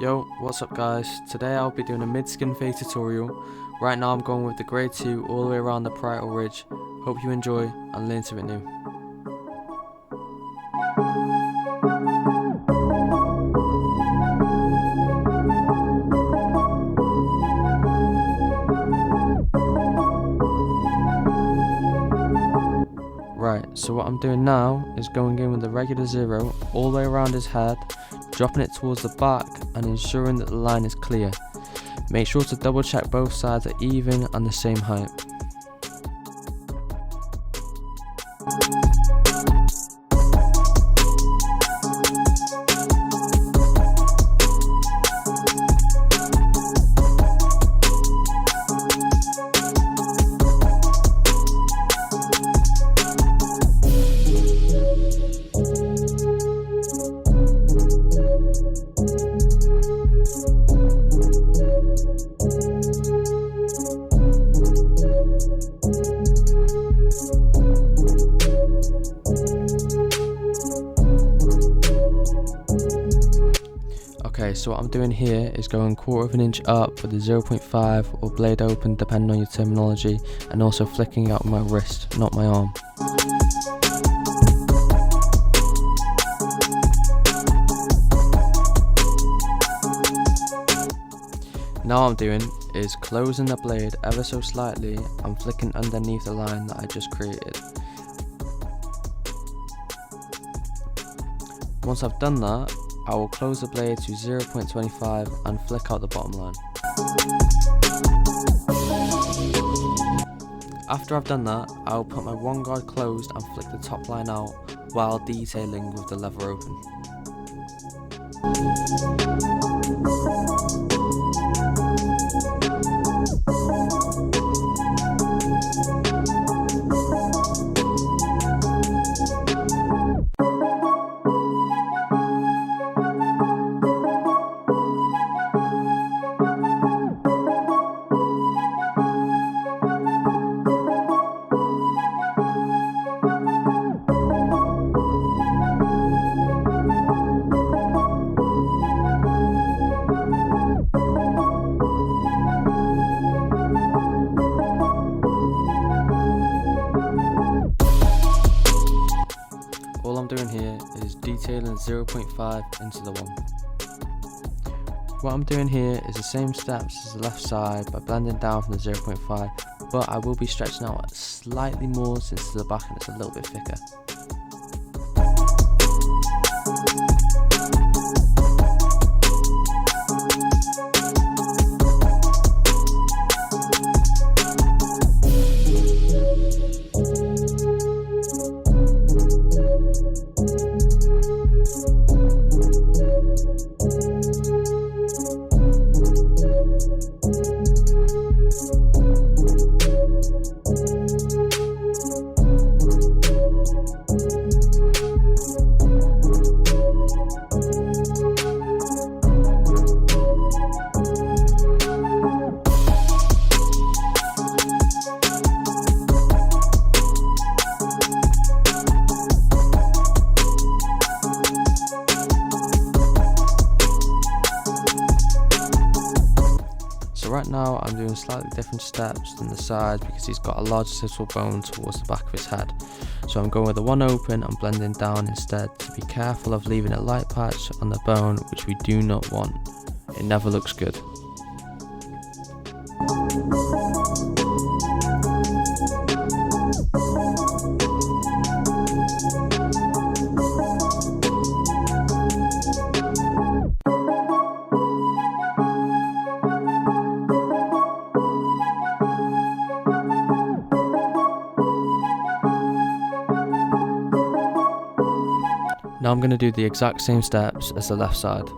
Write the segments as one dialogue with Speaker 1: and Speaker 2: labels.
Speaker 1: Yo, what's up guys? Today I'll be doing a mid-skin fade tutorial. Right now I'm going with the grade 2 all the way around the parietal ridge. Hope you enjoy and learn something new. Right, so what I'm doing now is going in with the regular 0 all the way around his head, dropping it towards the back and ensuring that the line is clear. Make sure to double check both sides are even and the same height. Okay, so what I'm doing here is going 1/4 of an inch up with the 0.5 or blade open depending on your terminology, and also flicking out my wrist, not my arm. Now what I'm doing is closing the blade ever so slightly and flicking underneath the line that I just created. Once I've done that, I will close the blade to 0.25 and flick out the bottom line. After I've done that, I will put my one guard closed and flick the top line out while detailing with the lever open. All I'm doing here is detailing 0.5 into the 1. What I'm doing here is the same steps as the left side by blending down from the 0.5, but I will be stretching out slightly more since to the back and it's a little bit thicker. So right now I'm doing slightly different steps than the sides because he's got a large occipital bone towards the back of his head. So I'm going with the 1 open and blending down instead to be careful of leaving a light patch on the bone, which we do not want. It never looks good. Now I'm going to do the exact same steps as the left side.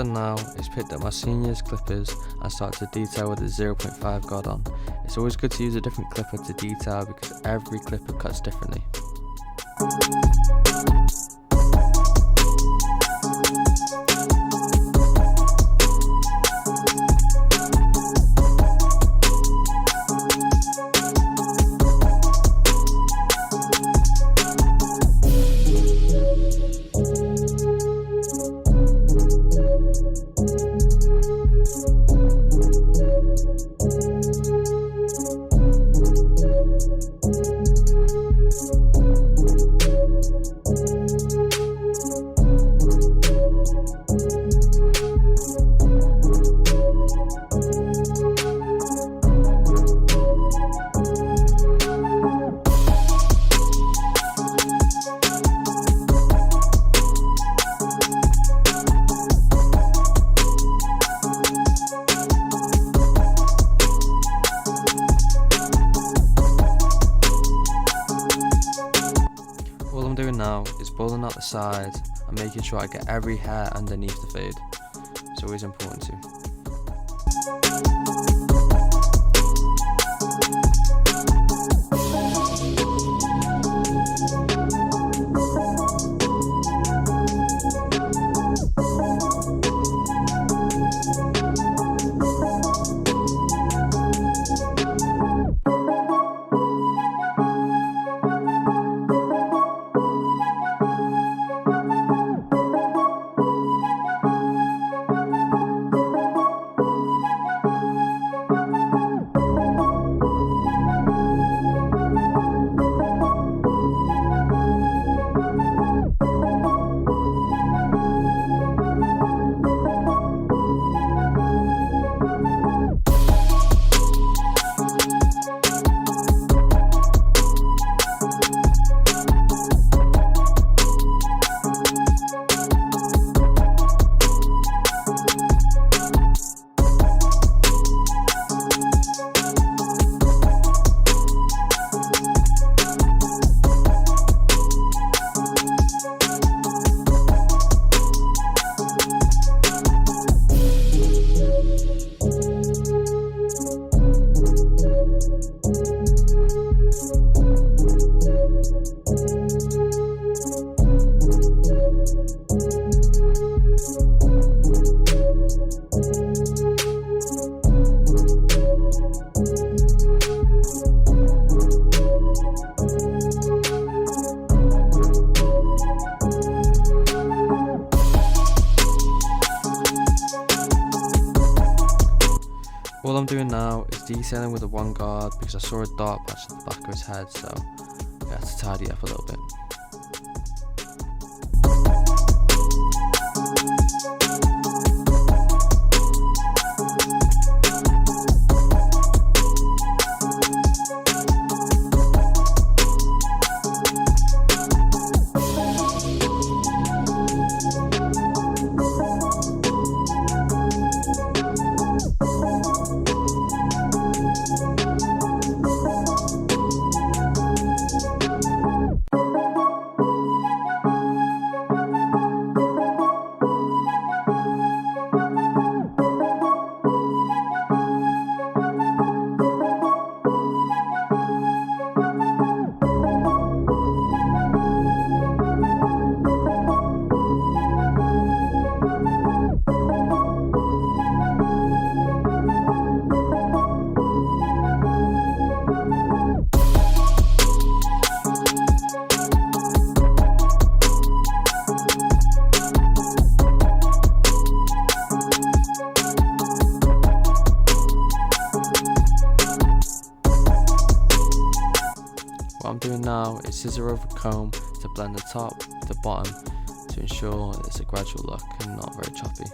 Speaker 1: done now is picked up my senior's clippers and start to detail with the 0.5 guard on. It's always good to use a different clipper to detail because every clipper cuts differently. All I'm doing now is pulling out the sides and making sure I get every hair underneath the fade. It's always important to. All I'm doing now is detailing with the one guard because I saw a dark patch at the back of his head, so I had to tidy up a little bit. What I'm doing now is scissor over comb to blend the top with the bottom to ensure it's a gradual look and not very choppy.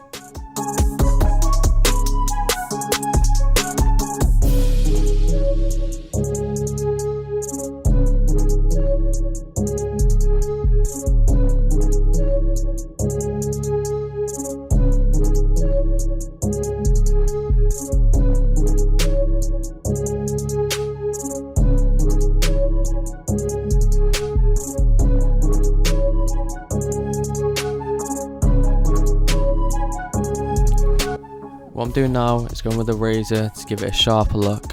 Speaker 1: doing now is going with a razor to give it a sharper look.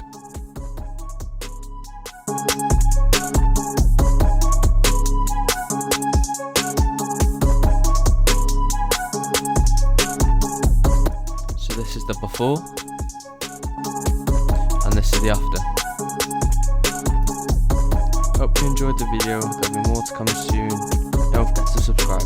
Speaker 1: So this is the before and this is the after. Hope you enjoyed the video, there'll be more to come soon. Don't forget to subscribe.